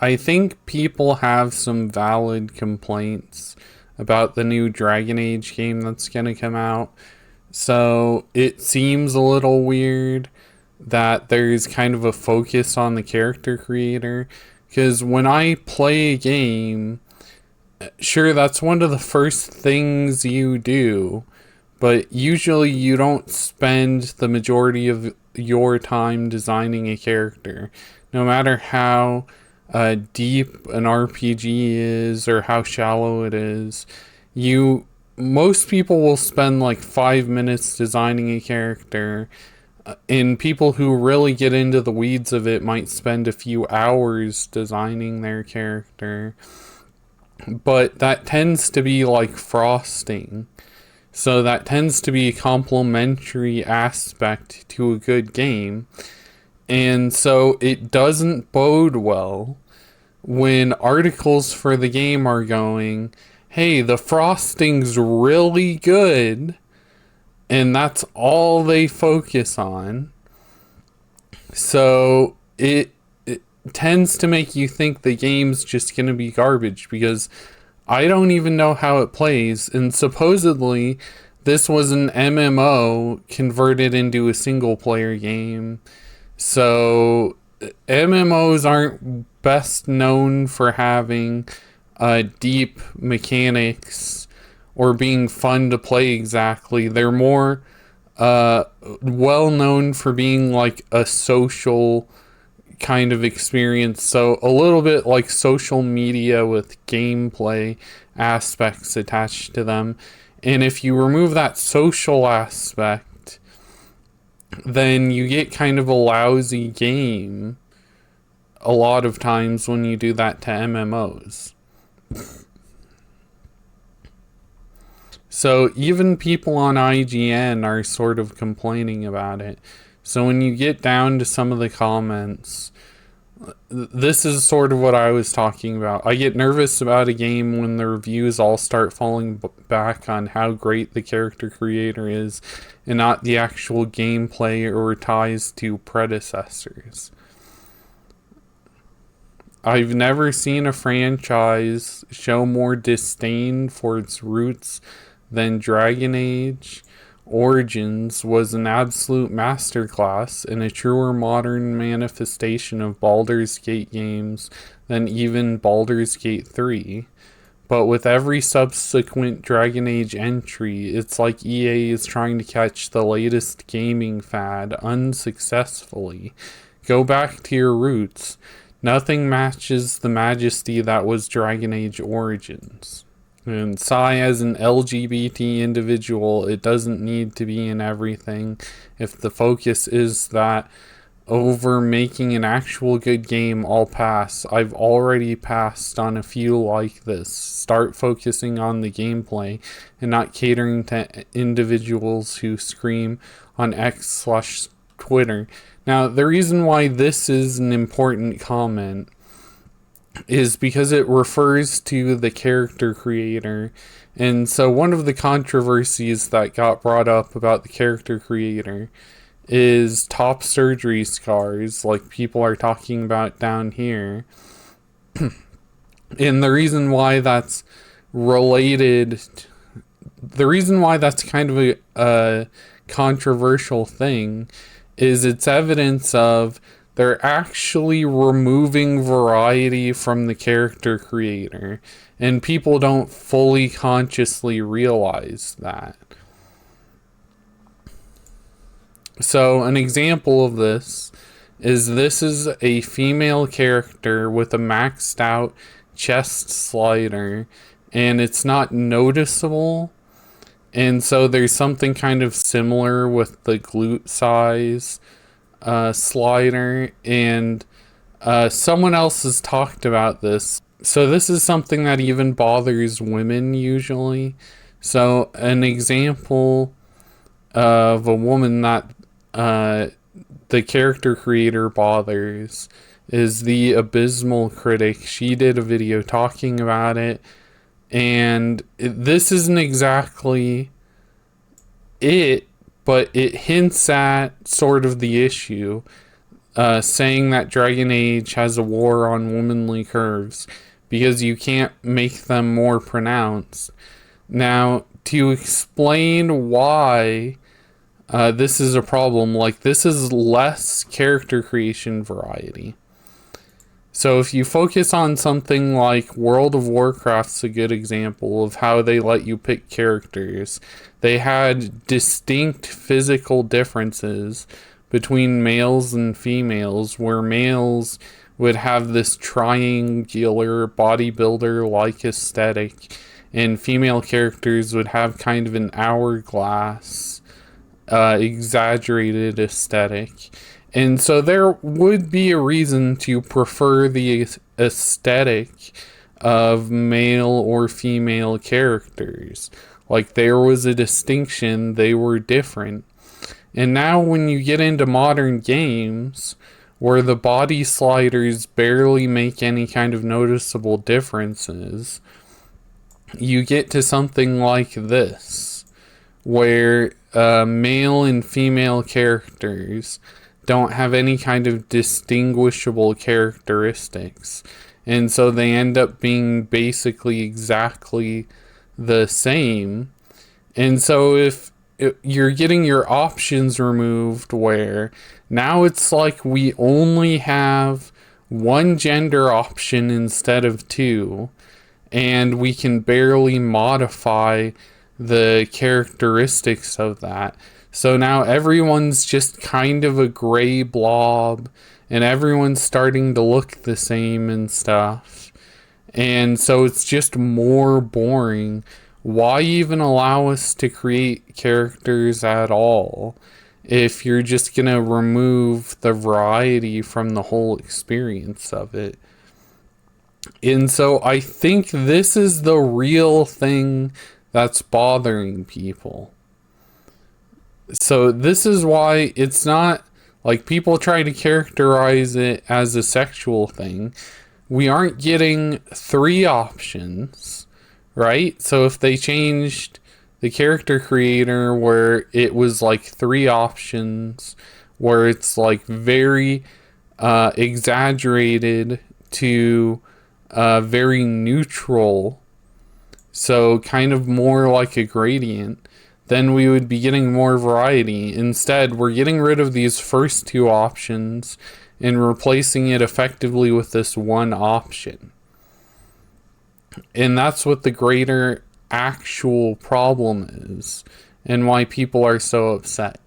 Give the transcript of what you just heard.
I think people have some valid complaints about the new Dragon Age game that's going to come out. So it seems a little weird that there's kind of a focus on the character creator. Because when I play a game, sure, that's one of the first things you do, but usually you don't spend the majority of your time designing a character. No matter how deep an RPG is or how shallow it is, you most people will spend like 5 minutes designing a character, and people who really get into the weeds of it might spend a few hours designing their character. But that tends to be like frosting. So that tends to be a complementary aspect to a good game. And so it doesn't bode well when articles for the game are going, hey, the frosting's really good, and that's all they focus on. So it tends to make you think the game's just going to be garbage, because I don't even know how it plays, and supposedly this was an MMO converted into a single player game. So MMOs aren't best known for having deep mechanics or being fun to play exactly. They're more well known for being like a social kind of experience. So a little bit like social media with gameplay aspects attached to them. And if you remove that social aspect, then you get kind of a lousy game a lot of times when you do that to MMOs. So even people on IGN are sort of complaining about it. So when you get down to some of the comments, this is sort of what I was talking about. I get nervous about a game when the reviews all start falling back on how great the character creator is and not the actual gameplay or ties to predecessors. I've never seen a franchise show more disdain for its roots than Dragon Age. Origins was an absolute masterclass and a truer modern manifestation of Baldur's Gate games than even Baldur's Gate 3. But with every subsequent Dragon Age entry, it's like EA is trying to catch the latest gaming fad unsuccessfully. Go back to your roots. Nothing matches the majesty that was Dragon Age Origins. And Sai, as an LGBT individual, it doesn't need to be in everything. If the focus is that over making an actual good game, I'll pass. I've already passed on a few like this. Start focusing on the gameplay and not catering to individuals who scream on X/Twitter. Now, the reason why this is an important comment is because it refers to the character creator. And so one of the controversies that got brought up about the character creator is top surgery scars, like people are talking about down here. And the reason why that's related, the reason why that's kind of a controversial thing is it's evidence of they're actually removing variety from the character creator, and people don't fully consciously realize that. So an example of this is a female character with a maxed out chest slider, and it's not noticeable. And so there's something kind of similar with the glute size slider, and someone else has talked about this. So this is something that even bothers women usually. So an example of a woman that the character creator bothers is the Abysmal Critics. She did a video talking about it, and this isn't exactly it, but it hints at sort of the issue. saying that Dragon Age has a war on womanly curves because you can't make them more pronounced. Now, to explain why this is a problem, like, this is less character creation variety. So if you focus on something like World of Warcraft's a good example of how they let you pick characters. They had distinct physical differences between males and females, where males would have this triangular bodybuilder-like aesthetic, and female characters would have kind of an hourglass, exaggerated aesthetic. And so there would be a reason to prefer the aesthetic of male or female characters. Like, there was a distinction, they were different. And now when you get into modern games, where the body sliders barely make any kind of noticeable differences, you get to something like this, where male and female characters don't have any kind of distinguishable characteristics. And so they end up being basically exactly the same. And so if you're getting your options removed, where now it's like we only have one gender option instead of two, and we can barely modify the characteristics of that. So now everyone's just kind of a gray blob, and everyone's starting to look the same and stuff. And so it's just more boring. Why even allow us to create characters at all if you're just gonna remove the variety from the whole experience of it? And so I think this is the real thing that's bothering people. So this is why it's not like people try to characterize it as a sexual thing. We aren't getting three options, right? So if they changed the character creator where it was like three options, where it's like very exaggerated to very neutral, so kind of more like a gradient, then we would be getting more variety. Instead, we're getting rid of these first two options and replacing it effectively with this one option. And that's what the greater actual problem is, and why people are so upset.